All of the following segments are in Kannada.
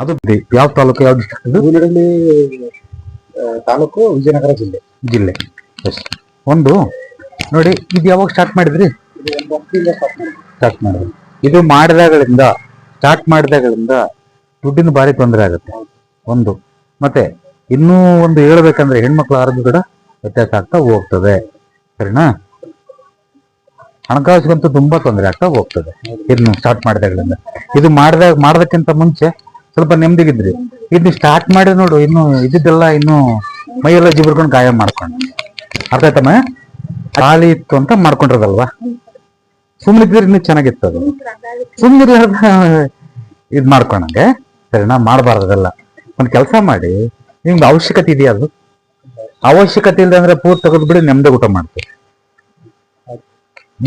ಅದು ಯಾವ ತಾಲೂಕು, ಯಾವ ಡಿಸ್ಟ್ರಿಕ್ಟ್? ಇದು ಹೂವಿನಡಗಲಿ ತಾಲೂಕು, ವಿಜಯನಗರ ಜಿಲ್ಲೆ. ಜಿಲ್ಲೆ. ಎಸ್. ಒಂದು ನೋಡಿ, ಇದು ಯಾವಾಗ ಸ್ಟಾರ್ಟ್ ಮಾಡಿದ್ರಿ? ಇದು ಒಂದು ವರ್ಷದಿಂದ ಸ್ಟಾರ್ಟ್ ಮಾಡಿದ್ರಿ. ಇದು ಸ್ಟಾರ್ಟ್ ಮಾಡಿದಾಗಳಿಂದ ದುಡ್ಡಿನ ಭಾರಿ ತೊಂದರೆ ಆಗುತ್ತೆ. ಒಂದು ಮತ್ತೆ ಇನ್ನೂ ಒಂದು ಹೇಳ್ಬೇಕಂದ್ರೆ ಹೆಣ್ಮಕ್ಳ ಆರೋಗ್ಯ ಕೂಡ ವ್ಯತ್ಯಾಸ ಆಗ್ತಾ ಹೋಗ್ತದೆ. ಸರಿನಾ? ಹಣಕಾಸಿಗಂತೂ ತುಂಬಾ ತೊಂದರೆ ಆಗ್ತಾ ಹೋಗ್ತದೆ ಇದನ್ನು ಸ್ಟಾರ್ಟ್ ಮಾಡಿದಾಗಳಿಂದ. ಇದು ಮಾಡೋದಕ್ಕಿಂತ ಮುಂಚೆ ಸ್ವಲ್ಪ ನೆಮ್ಮದಿಗಿದ್ರಿ. ಇದನ್ನ ಸ್ಟಾರ್ಟ್ ಮಾಡಿ ನೋಡು, ಇನ್ನು ಇದ್ದಿದ್ದೆಲ್ಲ ಇನ್ನು ಮೈಯೆಲ್ಲ ಜಿಬ್ರ್ಕೊಂಡು ಗಾಯ ಮಾಡ್ಕೊಂಡು, ಅರ್ಥ ಆಯ್ತಮ್ಮ? ಖಾಲಿ ಇತ್ತು ಅಂತ ಮಾಡ್ಕೊಂಡಿರೋದಲ್ವಾ? ಸುಮ್ಮನಿದ್ರೆ ಇನ್ನೂ ಚೆನ್ನಾಗಿತ್ತು. ಅದು ಸುಮ್ಮನೆ ಇದು ಮಾಡ್ಕೊಂಡಂಗೆ. ಸರಿನಾ? ಮಾಡಬಾರ್ದು ಅದೆಲ್ಲ. ಒಂದು ಕೆಲಸ ಮಾಡಿ, ನಿಮ್ಗೆ ಅವಶ್ಯಕತೆ ಇದೆಯಾ? ಅದು ಅವಶ್ಯಕತೆ ಇಲ್ಲ ಅಂದ್ರೆ ಪೂರ್ತಿ ತೆಗೆದ್ಬಿಡಿ, ನೆಮ್ಮದಿ ಊಟ ಮಾಡ್ತೀವಿ.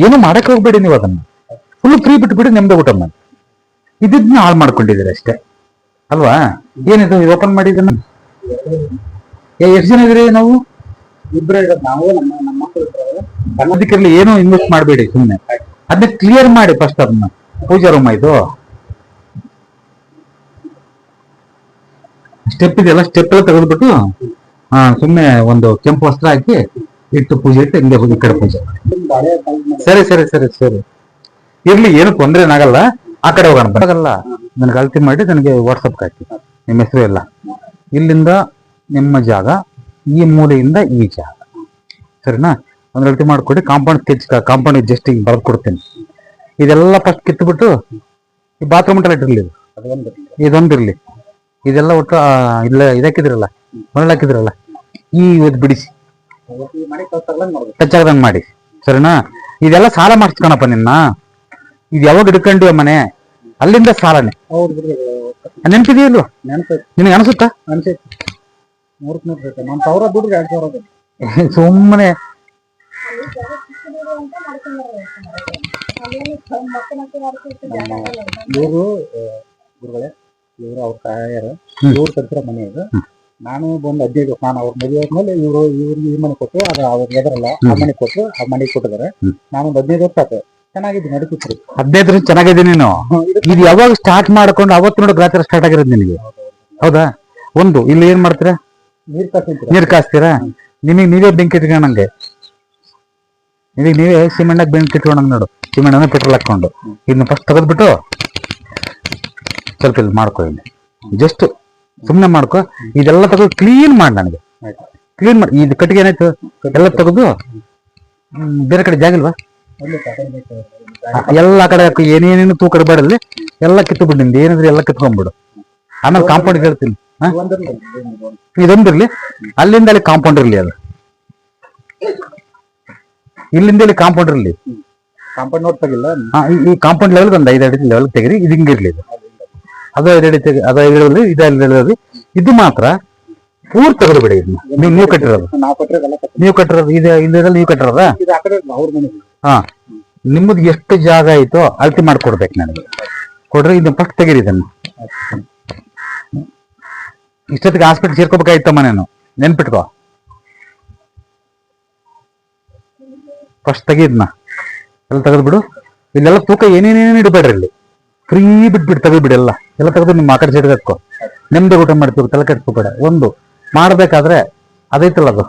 ಏನು ಮಾಡಕ್ಕೆ ಹೋಗ್ಬೇಡಿ ನೀವು, ಅದನ್ನ ಫುಲ್ ಫ್ರೀ ಬಿಟ್ಬಿಡಿ, ನೆಮ್ಮದಿ ಊಟ ಮಾಡಿ. ಇದನ್ನ ಹಾಳು ಮಾಡ್ಕೊಂಡಿದ್ದೀರಿ ಅಷ್ಟೇ ಅಲ್ವಾ? ಏನಿದು ಓಪನ್ ಮಾಡಿದ್ದನ್ನ? ಎಷ್ಟು ಜನ ಇದ್ರಿ? ನಾವು ಇಬ್ಬರೇ ಇರೋದು. ನಾವು ನಮ್ಮ ಮಕ್ಕಳು ಅದಕ್ಕಿರಲಿ, ಏನು ಇನ್ವೆಸ್ಟ್ ಮಾಡಬೇಡಿ, ಸುಮ್ಮನೆ ಅದನ್ನ ಕ್ಲಿಯರ್ ಮಾಡಿ ಫಸ್ಟ್. ಅದನ್ನ ಪೂಜಾ ರೂಮ್ ಇದು ಸ್ಟೆಪ್ ಇದೆಯಲ್ಲ, ಸ್ಟೆಪ್ ಎಲ್ಲ ತೆಗೆದ್ಬಿಟ್ಟು ಸುಮ್ಮನೆ ಒಂದು ಕೆಂಪು ವಸ್ತ್ರ ಹಾಕಿ ಇಟ್ಟು ಪೂಜೆ ಇಟ್ಟು ಹಿಂಗೆ ಈ ಕಡೆ ಪೂಜೆ. ಸರಿ ಸರಿ ಸರಿ ಸರಿ ಇರ್ಲಿ, ಏನು ತೊಂದರೆ ಏನಾಗಲ್ಲ. ಆ ಕಡೆ ಹೋಗೋಣ ಬರಲ್ಲ. ನನಗೆ ಅಳತೆ ಮಾಡಿ ನನಗೆ ವಾಟ್ಸಪ್ಗೆ ಹಾಕಿ ನಿಮ್ಮ ಹೆಸರು ಎಲ್ಲ. ಇಲ್ಲಿಂದ ನಿಮ್ಮ ಜಾಗ, ಈ ಮೂಲೆಯಿಂದ ಈ ಜಾಗ. ಸರಿನಾ? ಒಂದು ಅಳತೆ ಮಾಡಿಕೊಡಿ. ಕಾಂಪೌಂಡ್ ಜಸ್ಟ್ ಈಗ ಬರೆದು ಕೊಡ್ತೀನಿ. ಇದೆಲ್ಲ ಫಸ್ಟ್ ಕಿತ್ಬಿಟ್ಟು ಈ ಬಾತ್ರೂಮ್ ಟಾಯ್ಲೆಟ್ ಇರಲಿ, ಇದೊಂದಿರಲಿ. ಇದೆಲ್ಲ ಒಟ್ಟು ಇಲ್ಲ ಇದಕ್ಕಿದ್ರಲ್ಲ, ಮರಳು ಹಾಕಿದ್ರಲ್ಲ, ಈ ಇದು ಬಿಡಿಸಿ ಟಚ್ಚಾಗದಂಗೆ ಮಾಡಿ. ಸರಿನಾ? ಇದೆಲ್ಲ ಸಾಲ ಮಾಡಿಸ್ಕೊಳಪ್ಪ ನಿನ್ನ. ಇದು ಯಾವಾಗ ಹಿಡ್ಕೊಂಡ್ವಿ ಮನೆ, ಅಲ್ಲಿಂದ ಸಾಲನೆ. ನೆನಪಿದೆಯಲ್ವ? ನಿನಗೆ ಅನ್ಸುತ್ತಾ? ಸುಮ್ಮನೆ ಇವರು ಗುರುಗಳೇ, ಇವರು ಅವ್ರ ತಾಯಾರ, ಇವ್ರು ಕಟ್ತಿರೋ ಮನೆ ಇದು. ನಾನು ಬಂದು 15 ನಾನು ಅವ್ರ ಮದುವೆ ಆದ್ಮೇಲೆ ಇವ್ರಿಗೆ ಈ ಮನೆ ಕೊಟ್ಟು, ಅದು ಅವ್ರಿಗೆ ಎದರಲ್ಲ ಆ ಮನೆ ಕೊಟ್ಟು, ಆ ಮನೆಗೆ ಕೊಟ್ಟಿದ್ದಾರೆ. ನಾನೊಂದು 15 ವರ್ಷ ಆಯ್ತು, ಚೆನ್ನಾಗಿದ್ದು ನಡೀತಿತ್ತು. 15 ವರ್ಷ ಚೆನ್ನಾಗಿದೆ ನೀನು. ಇದು ಯಾವಾಗ ಸ್ಟಾರ್ಟ್ ಮಾಡ್ಕೊಂಡು ಅವತ್ತು ನೋಡು ಗ್ರಾಚಾರ ಸ್ಟಾರ್ಟ್ ಆಗಿರೋದು ನಿನಗೆ. ಹೌದಾ? ಒಂದು ಇಲ್ಲಿ ಏನ್ ಮಾಡ್ತೀರಾ? ನೀರ್ ಕಾಸ್ತೀರಾ? ನಿಮಗೆ ನೀವೇ ಬೆಂಕಿ ಇಟ್ಕೊಂಡಂಗೆ, ನಿಮಗೆ ನೀವೇ ಸಿಮೆಂಟ್ ಬೆಂಕಿ ಇಟ್ಕೊಂಡಂಗೆ ನೋಡು. ಸಿಮೆಂಟ್ ಪೆಟ್ರೋಲ್ ಹಾಕೊಂಡು ಇದನ್ನ ಫಸ್ಟ್ ತೆಗೆದ್ಬಿಟ್ಟು ಸ್ವಲ್ಪ ಇಲ್ಲಿ ಮಾಡ್ಕೊ. ಇಲ್ಲಿ ಜಸ್ಟ್ ಸುಮ್ಮನೆ ಮಾಡ್ಕೊ. ಇದೆಲ್ಲ ತೆಗೆದು ಕ್ಲೀನ್ ಮಾಡಿ ನನಗೆ. ಕ್ಲೀನ್ ಮಾಡಿ. ಇದು ಕಟ್ಟಿಗೆ ಏನಾಯ್ತು ಎಲ್ಲ ತೆಗೆದು ಬೇರೆ ಕಡೆ ಜಾಗ ಇಲ್ವಾ? ಎಲ್ಲ ಕಡೆ ಏನೇನೇನು ತೂಕ ಇಡಬೇಡಲ್ಲಿ, ಎಲ್ಲ ಕಿತ್ತು ಬಿಡು. ನಿಮ್ದು ಏನಿದ್ರೆ ಎಲ್ಲ ಕಿತ್ಕೊಂಡ್ಬಿಡು. ಆಮೇಲೆ ಕಾಂಪೌಂಡ್ ಹೇಳ್ತೀನಿ. ಇದೊಂದಿರ್ಲಿ, ಅಲ್ಲಿಂದ ಅಲ್ಲಿ ಕಾಂಪೌಂಡ್ ಇರ್ಲಿ. ಅದು ಇಲ್ಲಿಂದ ಇಲ್ಲಿ ಕಾಂಪೌಂಡ್ ಇರ್ಲಿ. ಕಾಂಪೌಂಡ್ ನೋಡ್ ತೆಗಿಲ್ಲ. ಈ ಕಾಂಪೌಂಡ್ ಲೆವೆಲ್ ಒಂದು 5 ಅಡಿ ಲೆವೆಲ್ ತೆಗಿರಿ. ಇದು ಹಿಂಗಿರ್ಲಿ. ಇದು ಅದು 5 ಅಡಿ ತೆಗಿ, ಅದು 5 ಅಡಿ, ಇದು 5 ಅಡಿ. ಇದು ಮಾತ್ರ ಪೂರ್ತಿ ತೆಗೆದು ಬಿಡಿ. ಇದನ್ನ ನೀವು ಕಟ್ಟಿರೋದು, ನೀವು ಕಟ್ಟಿರೋದು ಇದು ಇಂದಲ್ಲಿ ನೀವು ಕಟ್ಟಿರೋದ? ಹಾ, ನಿಮ್ಮದು ಎಷ್ಟು ಜಾಗ ಆಯ್ತೋ ಅಳತೆ ಮಾಡ್ಕೊಡ್ಬೇಕು ನನಗೆ. ಕೊಡ್ರಿ. ಇದನ್ನ ಫಸ್ಟ್ ತೆಗೀರಿ. ಇದನ್ನು ಇಷ್ಟೊತ್ತಿಗೆ ಹಾಸ್ಪಿಟಲ್ ಸೇರ್ಕೋಬೇಕಾಯ್ತಮ್ಮ ನಾನು, ನೆನ್ಪಿಟ್ಕೋ. ಫಸ್ಟ್ ತೆಗೀದ್ನ ಎಲ್ಲ ತೆಗೆದ್ಬಿಡು. ಇಲ್ಲೆಲ್ಲ ತೂಕ ಏನೇನೇನು ಇಡಬೇಡ್ರಿ. ಇಲ್ಲಿ ಫ್ರೀ ಬಿಟ್ಬಿಟ್ಟು ತೆಗೆದ್ಬಿಡಿ. ಎಲ್ಲ ತೆಗೆದು ನಿಮ್ಮ ಆ ಕಡೆ ಸೈಡ್ಗೆ ಹಾಕೋ. ನೆಮ್ಮದಿ ಊಟ ಮಾಡ್ತೀವಿ, ತಲೆ ಕೆಡ್ಸ್ಕೋಬೇಡ. ಒಂದು ಮಾಡಬೇಕಾದ್ರೆ ಅದೈತಲ್ಲ, ಅದು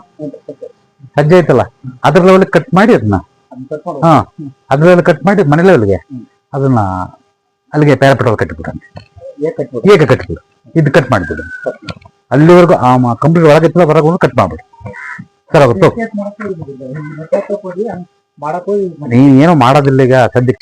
ಹೆಜ್ಜೆ ಐತಲ್ಲ, ಅದ್ರ ಲೆವೆಲ್ ಕಟ್ ಮಾಡಿ ಅದನ್ನ, ಅದ್ರ ಲೆವೆಲ್ ಕಟ್ ಮಾಡಿ ಮನೆ ಲೆವೆಲ್ಗೆ ಅದನ್ನ ಅಲ್ಲಿಗೆ ಪ್ಯಾರಾಪೆಟ್ರೋಲ್ ಕಟ್ಟಿಬಿಡ, ಏಕ ಕಟ್ಬಿಡು. ಇದು ಕಟ್ ಮಾಡಿಬಿಡು. ಅಲ್ಲಿವರೆಗೂ ಕಂಪ್ಲೀಟ್ ಒಳಗಿತ್ತಲ್ಲ, ಹೊರಗೆ ಕಟ್ ಮಾಡ್ಬಿಡು. ಸರ್ ಆಗುತ್ತೋ? ನೀನ್ ಏನೋ ಮಾಡೋದಿಲ್ಲ ಈಗ ಸದ್ಯಕ್ಕೆ.